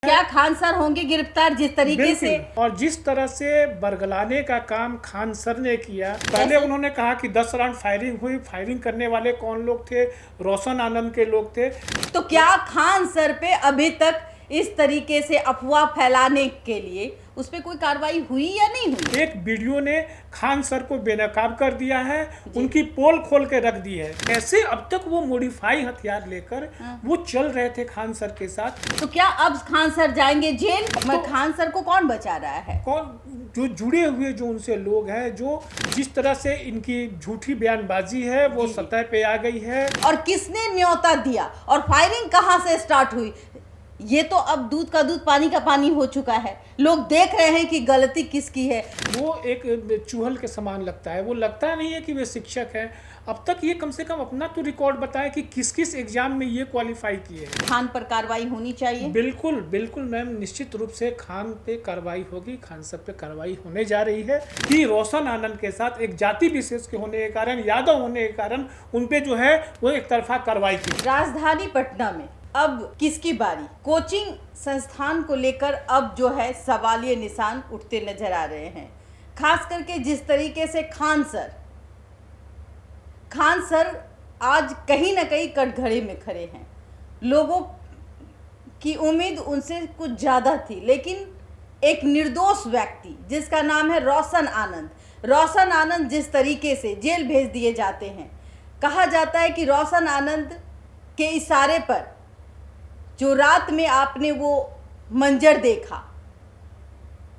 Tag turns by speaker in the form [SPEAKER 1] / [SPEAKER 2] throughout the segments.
[SPEAKER 1] क्या खान सर होंगे गिरफ्तार जिस तरीके से?
[SPEAKER 2] और जिस तरह से बरगलाने का काम खान सर ने किया, पहले उन्होंने कहा कि 10 राउंड फायरिंग हुई, फायरिंग करने वाले कौन लोग थे? रोशन आनंद के लोग थे।
[SPEAKER 1] तो क्या खान सर पे अभी तक इस तरीके से अफवाह फैलाने के लिए उस पर कोई कार्रवाई हुई या नहीं हुई?
[SPEAKER 2] एक वीडियो ने खान सर को बेनकाब कर दिया है, उनकी पोल खोल के रख दी है। कैसे अब तक वो मॉडिफाई हथियार लेकर वो चल रहे थे खान सर के साथ।
[SPEAKER 1] तो क्या अब खान सर जाएंगे जेल? तो खान सर को कौन बचा रहा है?
[SPEAKER 2] कौन जो जुड़े हुए जो उनसे लोग हैं, जो जिस तरह से इनकी झूठी बयानबाजी है वो सतह पे आ गई है।
[SPEAKER 1] और किसने न्योता दिया और फायरिंग कहां से स्टार्ट हुई? ये तो अब दूध का दूध पानी का पानी हो चुका है। लोग देख रहे हैं कि गलती किसकी है।
[SPEAKER 2] वो एक चूहल के समान लगता है, वो लगता नहीं है कि वे शिक्षक हैं। अब तक ये कम से कम अपना तो रिकॉर्ड बताए कि किस किस एग्जाम में ये क्वालिफाई किए।
[SPEAKER 1] खान पर कार्रवाई होनी चाहिए।
[SPEAKER 2] बिल्कुल बिल्कुल मैम, निश्चित रूप से खान पे कार्रवाई होगी। खान सर पे कार्रवाई होने जा रही है कि रोशन आनंद के साथ एक जाति विशेष के होने के कारण, यादव होने के कारण उन पे जो है वो एक तरफा कार्रवाई की।
[SPEAKER 1] राजधानी पटना में अब किसकी बारी? कोचिंग संस्थान को लेकर अब जो है सवालिया निशान उठते नजर आ रहे हैं। खास करके जिस तरीके से खान सर आज कहीं ना कहीं कटघरे में खड़े हैं। लोगों की उम्मीद उनसे कुछ ज़्यादा थी, लेकिन एक निर्दोष व्यक्ति जिसका नाम है रोशन आनंद जिस तरीके से जेल भेज दिए जाते हैं। कहा जाता है कि रोशन आनंद के इशारे पर जो रात में आपने वो मंजर देखा,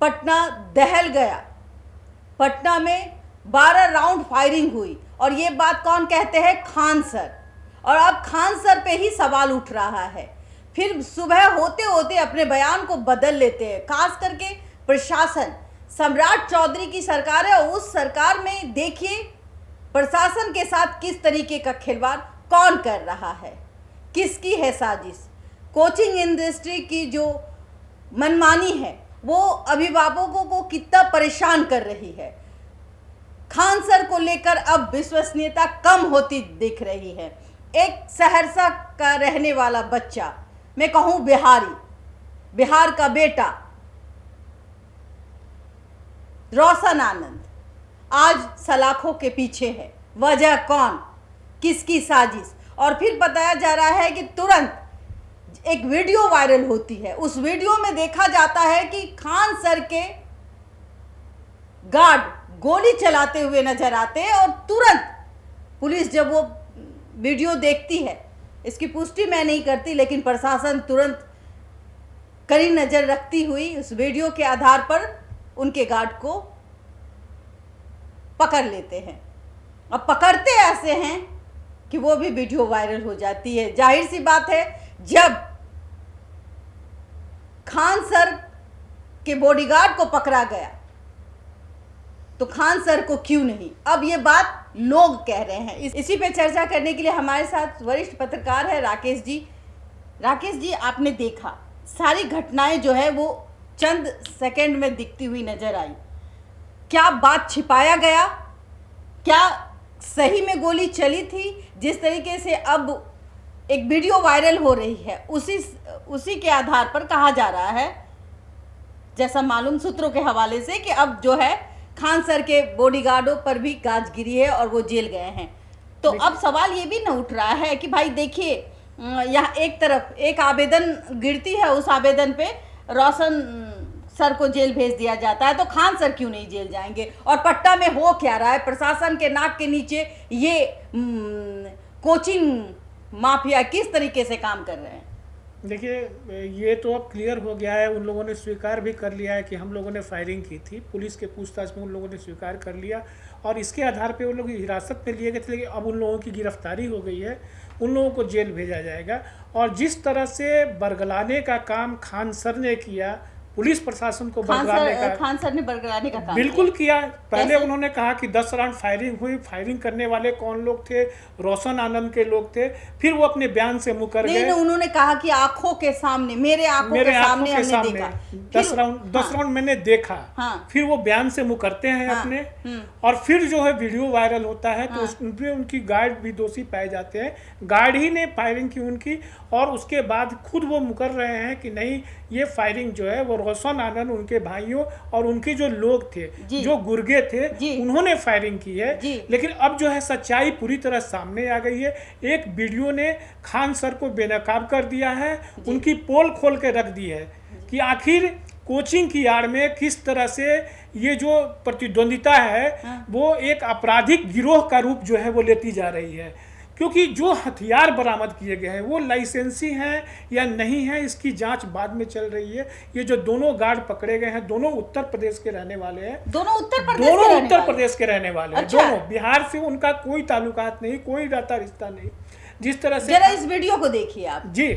[SPEAKER 1] पटना दहल गया। पटना में 12 राउंड फायरिंग हुई और ये बात कौन कहते हैं? खान सर। और अब खान सर पे ही सवाल उठ रहा है। फिर सुबह होते होते अपने बयान को बदल लेते हैं। खास करके प्रशासन, सम्राट चौधरी की सरकार है और उस सरकार में देखिए प्रशासन के साथ किस तरीके का खिलवाड़ कौन कर रहा है, किसकी है साजिश। कोचिंग इंडस्ट्री की जो मनमानी है वो अभिभावकों को कितना परेशान कर रही है। खान सर को लेकर अब विश्वसनीयता कम होती दिख रही है। एक सहरसा का रहने वाला बच्चा, मैं कहूँ बिहार का बेटा रोशन आनंद आज सलाखों के पीछे है। वजह कौन, किसकी साजिश? और फिर बताया जा रहा है कि तुरंत एक वीडियो वायरल होती है। उस वीडियो में देखा जाता है कि खान सर के गार्ड गोली चलाते हुए नजर आते हैं और तुरंत पुलिस जब वो वीडियो देखती है, इसकी पुष्टि मैं नहीं करती, लेकिन प्रशासन तुरंत कड़ी नजर रखती हुई उस वीडियो के आधार पर उनके गार्ड को पकड़ लेते हैं। अब पकड़ते ऐसे हैं कि वो भी वीडियो वायरल हो जाती है। जाहिर सी बात है, जब खान सर के बॉडीगार्ड को पकड़ा गया तो खान सर को क्यों नहीं? अब ये बात लोग कह रहे हैं। इसी पे चर्चा करने के लिए हमारे साथ वरिष्ठ पत्रकार है राकेश जी। राकेश जी, आपने देखा सारी घटनाएं जो है वो चंद सेकंड में दिखती हुई नजर आई। क्या बात छिपाया गया? क्या सही में गोली चली थी? जिस तरीके से अब एक वीडियो वायरल हो रही है उसी के आधार पर कहा जा रहा है, जैसा मालूम सूत्रों के हवाले से, कि अब जो है खान सर के बॉडीगार्डों पर भी गाज गिरी है और वो जेल गए हैं। तो अब सवाल ये भी न उठ रहा है कि भाई देखिए, यहाँ एक तरफ एक आवेदन गिरती है, उस आवेदन पे रोशन सर को जेल भेज दिया जाता है, तो खान सर क्यों नहीं जेल जाएंगे? और पट्टा में हो क्या रहा है? प्रशासन के नाक के नीचे ये कोचिंग माफिया किस तरीके से काम कर रहे हैं?
[SPEAKER 2] देखिए, ये तो अब क्लियर हो गया है। उन लोगों ने स्वीकार भी कर लिया है कि हम लोगों ने फायरिंग की थी। पुलिस के पूछताछ में उन लोगों ने स्वीकार कर लिया और इसके आधार पे उन लोग हिरासत में लिए गए थे, लेकिन अब उन लोगों की गिरफ्तारी हो गई है। उन लोगों को जेल भेजा जाएगा। और जिस तरह से बरगलाने का काम खान सर ने किया, पुलिस प्रशासन को
[SPEAKER 1] खान
[SPEAKER 2] बरगलाने का
[SPEAKER 1] खान सर ने बरगलाने का काम
[SPEAKER 2] बिल्कुल किया। पहले
[SPEAKER 1] कैसे?
[SPEAKER 2] उन्होंने कहा कि 10 राउंड फायरिंग हुई, फायरिंग करने वाले कौन लोग थे, रोशन आनंद के लोग थे। फिर वो अपने बयान से मुकर
[SPEAKER 1] नहीं,
[SPEAKER 2] गए।
[SPEAKER 1] उन्होंने कहा कि आंखों के सामने, मेरे आंखों के सामने हमने देखा।
[SPEAKER 2] 10 राउंड मैंने देखा।
[SPEAKER 1] हाँ।
[SPEAKER 2] फिर वो बयान से मुकरते हैं अपने, और फिर जो है वीडियो वायरल होता है तो उसमें उनकी गार्ड भी दोषी पाए जाते हैं। गार्ड ही ने फायरिंग की उनकी, और उसके बाद खुद वो मुकर रहे हैं कि नहीं, ये फायरिंग जो है वो रोशन आनंद, उनके भाइयों और उनके जो लोग थे, जो गुर्गे थे, उन्होंने फायरिंग की है। लेकिन अब जो है सच्चाई पूरी तरह सामने आ गई है। एक वीडियो ने खान सर को बेनकाब कर दिया है, उनकी पोल खोल के रख दी है कि आखिर कोचिंग की आड़ में किस तरह से ये जो प्रतिद्वंदिता है वो एक आपराधिक गिरोह का रूप जो है वो लेती जा रही है। क्योंकि जो हथियार बरामद किए गए हैं वो लाइसेंसी हैं या नहीं है, इसकी जांच बाद में चल रही है। ये जो दोनों गार्ड पकड़े गए हैं, दोनों उत्तर प्रदेश के रहने वाले हैं।
[SPEAKER 1] दोनों उत्तर
[SPEAKER 2] प्रदेश के रहने वाले हैं। दोनों, बिहार से उनका कोई ताल्लुकात नहीं, कोई नाता रिश्ता नहीं। जिस तरह से
[SPEAKER 1] जरा इस वीडियो को देखिए आप
[SPEAKER 2] जी।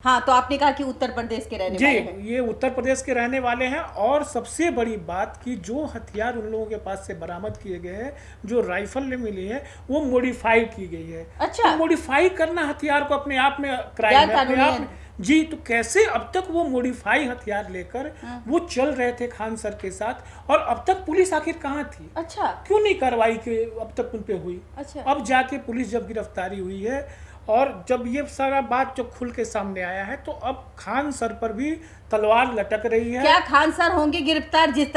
[SPEAKER 1] हाँ, तो आपने कहा कि उत्तर प्रदेश के रहने वाले हैं।
[SPEAKER 2] ये उत्तर प्रदेश के रहने वाले हैं। और सबसे बड़ी बात कि जो हथियार उन लोगों के पास से बरामद किए गए हैं, जो राइफल मिली है, वो मॉडिफाई की गई है।
[SPEAKER 1] अच्छा,
[SPEAKER 2] तो मॉडिफाई करना हथियार को अपने आप में क्राइम है, अपने आप में। जी, तो कैसे अब तक वो मॉडिफाई हथियार लेकर वो चल रहे थे खान सर के साथ, और अब तक पुलिस आखिर कहाँ थी?
[SPEAKER 1] अच्छा,
[SPEAKER 2] क्यों नहीं कार्रवाई के अब तक उन पे हुई?
[SPEAKER 1] अच्छा,
[SPEAKER 2] अब जाके पुलिस जब गिरफ्तारी हुई है और जब ये सारा बात जो खुल के सामने आया है, तो अब खान सर पर भी तलवार लटक रही है।
[SPEAKER 1] क्या खान सर होंगे गिरफ्तार? जिस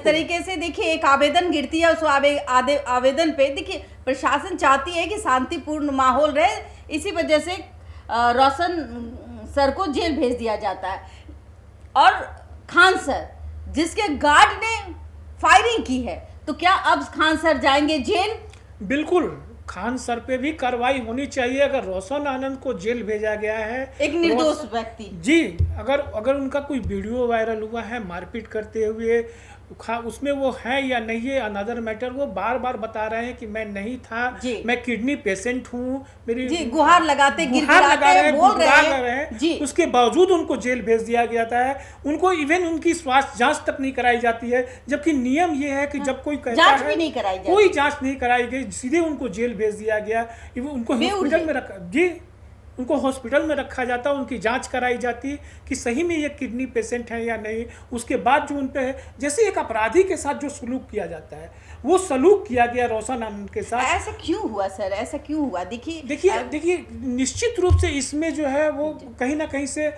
[SPEAKER 1] तरीके से देखिए एक आवेदन गिरती है, उस आवेदन पे देखिए प्रशासन चाहती है कि शांतिपूर्ण माहौल रहे, इसी वजह से रोशन सर को जेल भेज दिया जाता है। और खान सर जिसके गार्ड ने फायरिंग की है, तो क्या अब खान सर जाएंगे जेल?
[SPEAKER 2] बिल्कुल, खान सर पे भी कार्रवाई होनी चाहिए। अगर रोशन आनंद को जेल भेजा गया है,
[SPEAKER 1] एक निर्दोष व्यक्ति,
[SPEAKER 2] जी, अगर उनका कोई वीडियो वायरल हुआ है मारपीट करते हुए, उसमें वो है या नहीं है अनदर मैटर। वो बार बार बता रहे हैं कि मैं नहीं था, मैं किडनी पेशेंट हूँ, मेरी
[SPEAKER 1] गुहार लगाते
[SPEAKER 2] बोल रहे हैं। उसके बावजूद उनको जेल भेज दिया गया था। उनको इवन उनकी स्वास्थ्य जांच तक नहीं कराई जाती है, जबकि नियम ये है कि जब कोई कहता है कोई जांच नहीं कराई गई, सीधे उनको जेल भेज दिया गया। उनको हॉस्पिटल में रखा, जी, उनको हॉस्पिटल में रखा जाता, उनकी जांच कराई जाती कि सही में ये किडनी पेशेंट है या नहीं। उसके बाद जो उन पे है, जैसे एक अपराधी के साथ जो सलूक किया जाता है, वो सलूक किया गया रोशन आनंद के साथ।
[SPEAKER 1] ऐसा क्यों हुआ सर? ऐसा क्यों हुआ?
[SPEAKER 2] देखिए निश्चित रूप से इसमें जो है वो कहीं ना कहीं से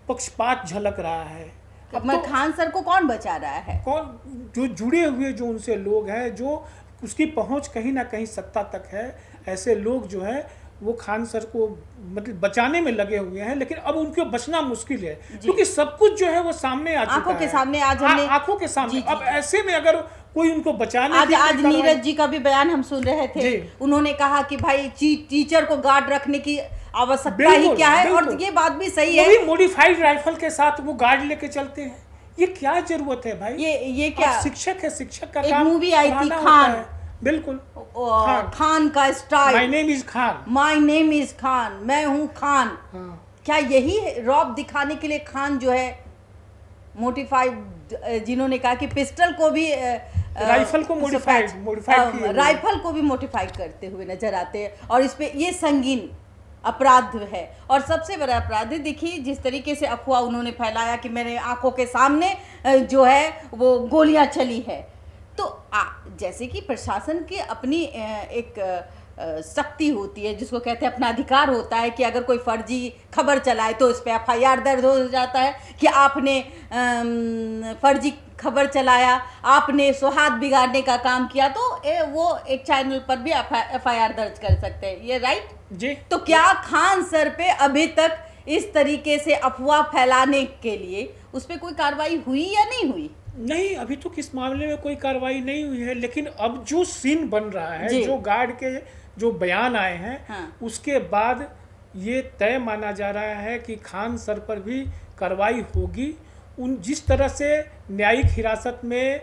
[SPEAKER 2] पक्षपात झलक रहा है।
[SPEAKER 1] अब तो खान सर को कौन बचा रहा है?
[SPEAKER 2] कौन? जो जुड़े हुए जो उनसे लोग हैं, जो उसकी पहुंच कहीं ना कहीं सत्ता तक है, ऐसे लोग जो है वो खान सर को मतलब बचाने में लगे हुए हैं। लेकिन अब उनको बचना मुश्किल है, क्योंकि सब कुछ जो है वो सामने आ चुका है,
[SPEAKER 1] आंखों के सामने। आज हमने
[SPEAKER 2] आंखों के सामने। अब ऐसे में अगर कोई उनको बचाने,
[SPEAKER 1] आज नीरज जी का भी बयान हम सुन रहे थे। उन्होंने कहा कि भाई टीचर को गार्ड रखने की आवश्यकता ही क्या है, और ये बात भी सही है।
[SPEAKER 2] मॉडिफाइड राइफल के साथ वो गार्ड लेके चलते हैं, ये क्या जरूरत है भाई?
[SPEAKER 1] ये क्या?
[SPEAKER 2] शिक्षक है, शिक्षक का
[SPEAKER 1] एक
[SPEAKER 2] काम।
[SPEAKER 1] मूवी आई थी खान,
[SPEAKER 2] बिल्कुल,
[SPEAKER 1] खान का style,
[SPEAKER 2] my name is Khan,
[SPEAKER 1] my name is Khan, मैं हूँ खान। क्या यही रौब दिखाने के लिए खान जो है मोडिफाइड, जिन्होंने कहा कि पिस्टल को भी
[SPEAKER 2] राइफल को
[SPEAKER 1] राइफल को भी मोडिफाइड करते हुए नजर आते हैं, और इस पे ये संगीन अपराध है। और सबसे बड़ा अपराध है, देखिए जिस तरीके से अफवाह उन्होंने फैलाया कि मेरे आंखों के सामने जो है वो गोलियां चली है। तो जैसे कि प्रशासन की अपनी एक शक्ति होती है, जिसको कहते हैं अपना अधिकार होता है कि अगर कोई फर्जी खबर चलाए तो इस पर FIR दर्ज हो जाता है कि आपने फर्जी खबर चलाया, आपने सौहार्द बिगाड़ने का काम किया, तो वो एक चैनल पर भी FIR दर्ज कर सकते हैं। ये राइट
[SPEAKER 2] जी।
[SPEAKER 1] तो क्या खान सर पे अभी तक इस तरीके से अफवाह फैलाने के लिए उस पर कोई कार्रवाई हुई या नहीं हुई?
[SPEAKER 2] नहीं, अभी तो किस मामले में कोई कार्रवाई नहीं हुई है, लेकिन अब जो सीन बन रहा है, जो गार्ड के जो बयान आए हैं,
[SPEAKER 1] हाँ।
[SPEAKER 2] उसके बाद ये तय माना जा रहा है कि खान सर पर भी कार्रवाई होगी। उन जिस तरह से न्यायिक हिरासत में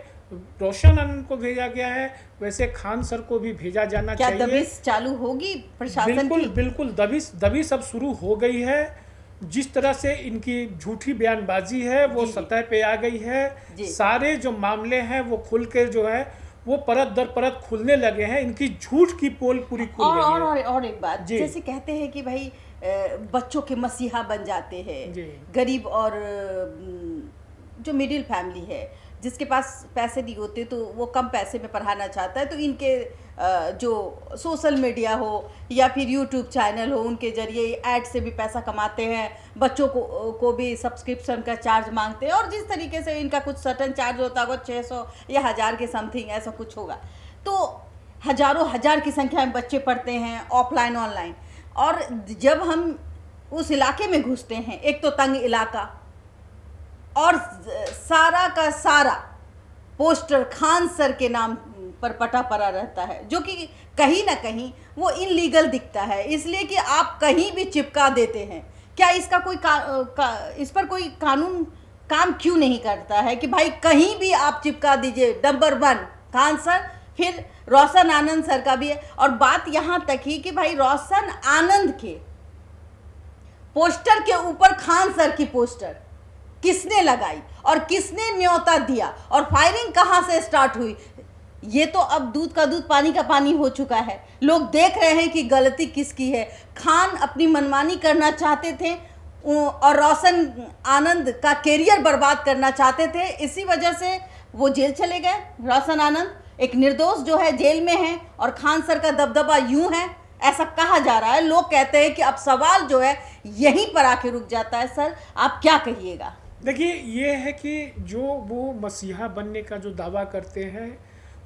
[SPEAKER 2] रोशन आनंद को भेजा गया है, वैसे खान सर को भी भेजा जाना चाहिए।
[SPEAKER 1] क्या दबिश चालू होगी प्रशासन
[SPEAKER 2] बिल्कुल
[SPEAKER 1] की?
[SPEAKER 2] बिल्कुल, दबिश अब शुरू हो गई है। जिस तरह से इनकी झूठी बयानबाजी है वो सतह पे आ गई है। सारे जो मामले हैं वो खुल के जो है वो परत दर परत खुलने लगे हैं। इनकी झूठ की पोल पूरी खुल गई है।
[SPEAKER 1] और एक बात, जैसे कहते हैं कि भाई बच्चों के मसीहा बन जाते हैं, गरीब और जो मिडिल फैमिली है जिसके पास पैसे नहीं होते तो वो कम पैसे में पढ़ाना चाहता है, तो इनके जो सोशल मीडिया हो या फिर यूट्यूब चैनल हो, उनके जरिए ऐड से भी पैसा कमाते हैं, बच्चों को भी सब्सक्रिप्शन का चार्ज मांगते हैं, और जिस तरीके से इनका कुछ सर्टन चार्ज होता होगा 600 या 1000 के समथिंग ऐसा कुछ होगा। तो हजारों हजार की संख्या में बच्चे पढ़ते हैं ऑफलाइन ऑनलाइन, और जब हम उस इलाके में घुसते हैं, एक तो तंग इलाका और सारा का सारा पोस्टर खान सर के नाम पर पटा पड़ा रहता है, जो कि कहीं ना कहीं वो इनलीगल दिखता है, इसलिए कि आप कहीं भी चिपका देते हैं। क्या इसका कोई इस पर कोई कानून काम क्यों नहीं करता है कि भाई कहीं भी आप चिपका दीजिए? नंबर 1 खान सर, फिर रोशन आनंद सर का भी है। और बात यहाँ तक ही कि भाई रोशन आनंद के पोस्टर के ऊपर खान सर की पोस्टर किसने लगाई और किसने न्योता दिया, और फायरिंग कहाँ से स्टार्ट हुई, ये तो अब दूध का दूध पानी का पानी हो चुका है। लोग देख रहे हैं कि गलती किसकी है। खान अपनी मनमानी करना चाहते थे और रोशन आनंद का कैरियर बर्बाद करना चाहते थे, इसी वजह से वो जेल चले गए। रोशन आनंद एक निर्दोष जो है जेल में है, और खान सर का दबदबा यूं है, ऐसा कहा जा रहा है। लोग कहते हैं कि अब सवाल जो है यहीं पर आके रुक जाता है। सर आप क्या कहिएगा?
[SPEAKER 2] देखिए, ये है कि जो वो मसीहा बनने का जो दावा करते हैं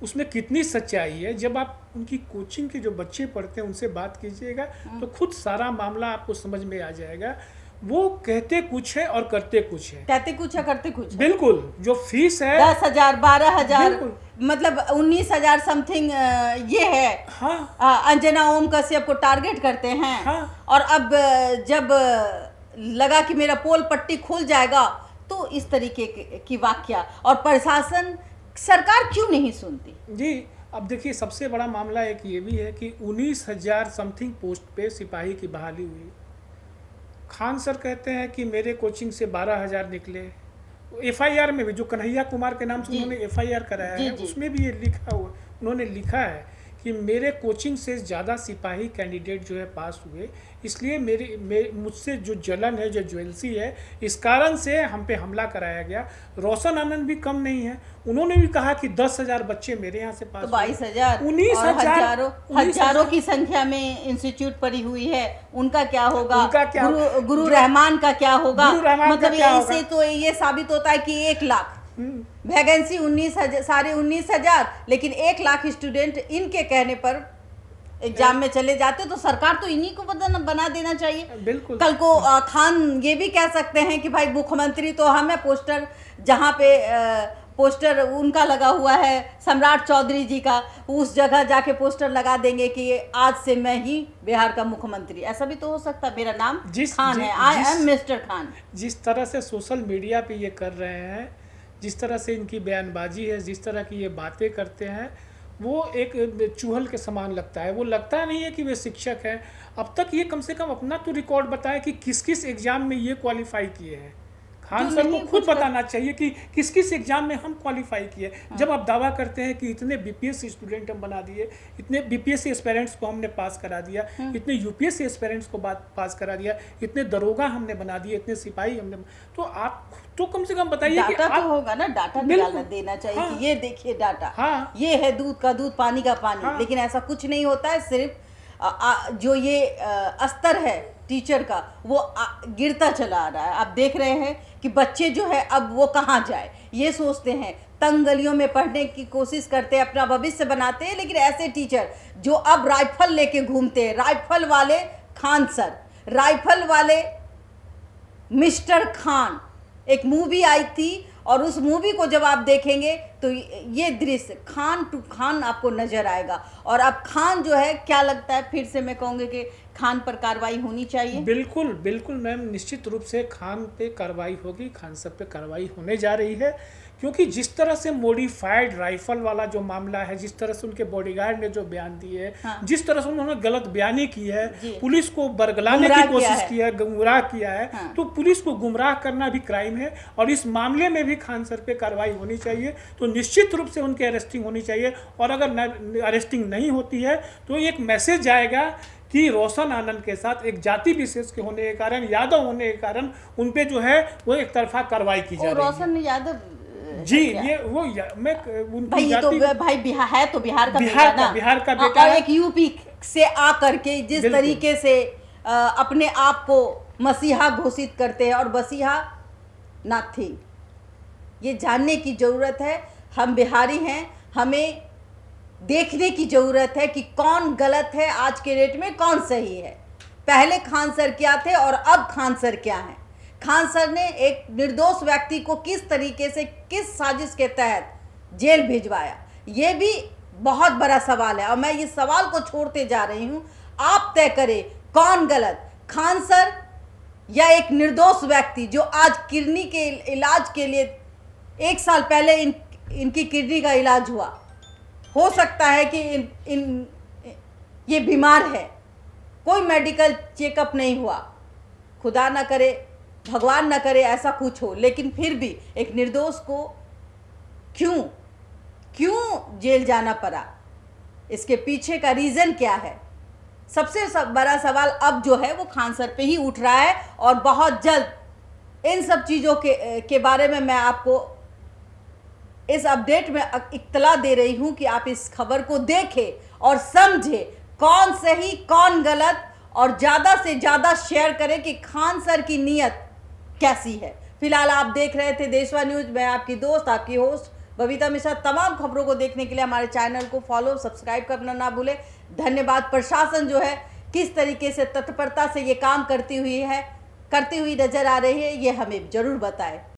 [SPEAKER 2] उसमें कितनी सच्चाई है। जब आप उनकी कोचिंग के जो बच्चे पढ़ते हैं उनसे बात कीजिएगा तो खुद सारा मामला आपको समझ में आ जाएगा। वो कहते कुछ है और करते कुछ है।
[SPEAKER 1] कहते कुछ है, करते कुछ है।
[SPEAKER 2] बिल्कुल। जो फीस है
[SPEAKER 1] 10,000 12,000 मतलब 19,000 समथिंग ये है।
[SPEAKER 2] हाँ।
[SPEAKER 1] अंजना ओम कश्यप को टारगेट करते हैं।
[SPEAKER 2] हाँ।
[SPEAKER 1] और अब जब लगा कि मेरा पोल पट्टी खुल जाएगा तो इस तरीके की वाकया, और प्रशासन सरकार क्यों नहीं सुनती?
[SPEAKER 2] जी, अब देखिए, सबसे बड़ा मामला एक ये भी है कि 19,000 समथिंग पोस्ट पे सिपाही की बहाली हुई। खान सर कहते हैं कि मेरे कोचिंग से 12,000 निकले। FIR में भी जो कन्हैया कुमार के नाम से उन्होंने FIR कराया है, उसमें भी ये लिखा हुआ, उन्होंने लिखा है कि मेरे कोचिंग से ज़्यादा सिपाही कैंडिडेट जो है पास हुए, इसलिए मुझसे जो जलन है, जो ज्वेलसी है, इस कारण से हम पे हमला कराया गया। रोशन आनंद भी कम नहीं है, उन्होंने भी कहा कि 10,000 बच्चे मेरे यहाँ से पास,
[SPEAKER 1] तो 22,000
[SPEAKER 2] 19,000
[SPEAKER 1] हजारों की संख्या में इंस्टीट्यूट पड़ी हुई है, उनका क्या होगा?
[SPEAKER 2] उनका क्या,
[SPEAKER 1] गुरु रहमान का क्या होगा? मतलब
[SPEAKER 2] इससे
[SPEAKER 1] तो ये साबित होता है कि 1 लाख वैकेंसी 19,000 सारे 19,000, लेकिन 1 लाख स्टूडेंट इनके कहने पर एग्जाम में चले जाते, तो सरकार तो इन्हीं को बना देना चाहिए।
[SPEAKER 2] बिल्कुल।
[SPEAKER 1] कल को खान ये भी कह सकते हैं कि भाई मुख्यमंत्री तो हम है, पोस्टर जहाँ पे पोस्टर उनका लगा हुआ है सम्राट चौधरी जी का, उस जगह जाके पोस्टर लगा देंगे कि आज से मैं ही बिहार का मुख्यमंत्री। ऐसा भी तो हो सकता है, मेरा नाम खान है, आई एम मिस्टर खान।
[SPEAKER 2] जिस तरह से सोशल मीडिया पे ये कर रहे हैं, जिस तरह से इनकी बयानबाजी है, जिस तरह की ये बातें करते हैं, वो एक चूहल के समान लगता है। वो लगता नहीं है कि वे शिक्षक हैं। अब तक ये कम से कम अपना तो रिकॉर्ड बताए कि किस किस एग्जाम में ये क्वालिफाई किए हैं। खान सर को खुद बताना चाहिए कि किस किस एग्जाम में हम क्वालिफाई किए। जब आप दावा करते हैं कि इतने BPSC स्टूडेंट हम बना दिए, इतने BPSC एस्पिरेंट्स को हमने पास करा दिया, इतने UPSC एस्पिरेंट्स को पास करा दिया, इतने दरोगा हमने बना दिए, इतने सिपाही हमने, तो आप तो कम से कम बताइए कि
[SPEAKER 1] डाटा तो होगा ना, डाटा निकालना देना चाहिए। हाँ। कि ये देखिए डाटा, हाँ। ये है दूध का दूध पानी का पानी। हाँ। लेकिन ऐसा कुछ नहीं होता है, सिर्फ जो ये स्तर है टीचर का वो गिरता चला आ रहा है। आप देख रहे हैं कि बच्चे जो है अब वो कहाँ जाए, ये सोचते हैं, तंग गलियों में पढ़ने की कोशिश करते हैं, अपना भविष्य बनाते हैं। लेकिन ऐसे टीचर जो अब राइफल लेके घूमते हैं, राइफल वाले खान सर, राइफल वाले मिस्टर खान, एक मूवी आई थी और उस मूवी को जब आप देखेंगे तो ये दृश्य खान टू खान आपको नजर आएगा। और अब खान जो है, क्या लगता है, फिर से मैं कहूँगी कि खान पर कार्रवाई होनी चाहिए।
[SPEAKER 2] बिल्कुल बिल्कुल मैम, निश्चित रूप से खान पे कार्रवाई होगी, खान साहब पे कार्रवाई होने जा रही है। क्योंकि जिस तरह से मॉडिफाइड राइफल वाला जो मामला है, जिस तरह से उनके बॉडीगार्ड ने जो बयान दिए है,
[SPEAKER 1] हाँ।
[SPEAKER 2] जिस तरह से उन्होंने गलत बयानी की है,
[SPEAKER 1] जी।
[SPEAKER 2] पुलिस को बरगलाने की कोशिश की है, गुमराह किया है,
[SPEAKER 1] हाँ।
[SPEAKER 2] तो पुलिस को गुमराह करना भी क्राइम है। और इस मामले में भी खान सर पे कार्रवाई होनी चाहिए। तो निश्चित रूप से उनकी अरेस्टिंग होनी चाहिए। और अगर अरेस्टिंग नहीं होती है तो एक मैसेज आएगा कि रोशन आनंद के साथ एक जाति विशेष के होने के कारण, यादव होने के कारण उन पे जो है वो एक तरफा कार्रवाई की जा रही है।
[SPEAKER 1] रोशन यादव
[SPEAKER 2] जी, ये वो मैं उनकी
[SPEAKER 1] भाई, ये तो भाई बिहार है, तो बिहार का
[SPEAKER 2] बिहार का बेटा
[SPEAKER 1] और
[SPEAKER 2] है।
[SPEAKER 1] एक यूपी से आकर के जिस तरीके से अपने आप को मसीहा घोषित करते हैं, और मसीहा नथिंग, ये जानने की ज़रूरत है। हम बिहारी हैं, हमें देखने की ज़रूरत है कि कौन गलत है आज के डेट में, कौन सही है। पहले खान सर क्या थे और अब खान सर क्या हैं। खान सर ने एक निर्दोष व्यक्ति को किस तरीके से, किस साजिश के तहत जेल भिजवाया, ये भी बहुत बड़ा सवाल है। और मैं इस सवाल को छोड़ते जा रही हूँ, आप तय करें कौन गलत, खान सर या एक निर्दोष व्यक्ति जो आज किडनी के इलाज के लिए 1 साल पहले इनकी किडनी का इलाज हुआ। हो सकता है कि ये बीमार है, कोई मेडिकल चेकअप नहीं हुआ, खुदा ना करे, भगवान ना करे ऐसा कुछ हो, लेकिन फिर भी एक निर्दोष को क्यों जेल जाना पड़ा, इसके पीछे का रीज़न क्या है। सबसे बड़ा सवाल अब जो है वो खान सर पे ही उठ रहा है। और बहुत जल्द इन सब चीज़ों के बारे में मैं आपको इस अपडेट में इत्तला दे रही हूं कि आप इस खबर को देखें और समझें कौन सही कौन गलत, और ज़्यादा से ज़्यादा शेयर करें कि खान सर की नीयत कैसी है। फिलहाल आप देख रहे थे देशवा न्यूज़। मैं आपकी दोस्त, आपकी होस्ट बबीता मिश्रा। तमाम खबरों को देखने के लिए हमारे चैनल को फॉलो, सब्सक्राइब करना ना भूलें। धन्यवाद। प्रशासन जो है किस तरीके से तत्परता से ये काम करती हुई नजर आ रही है, ये हमें ज़रूर बताएं।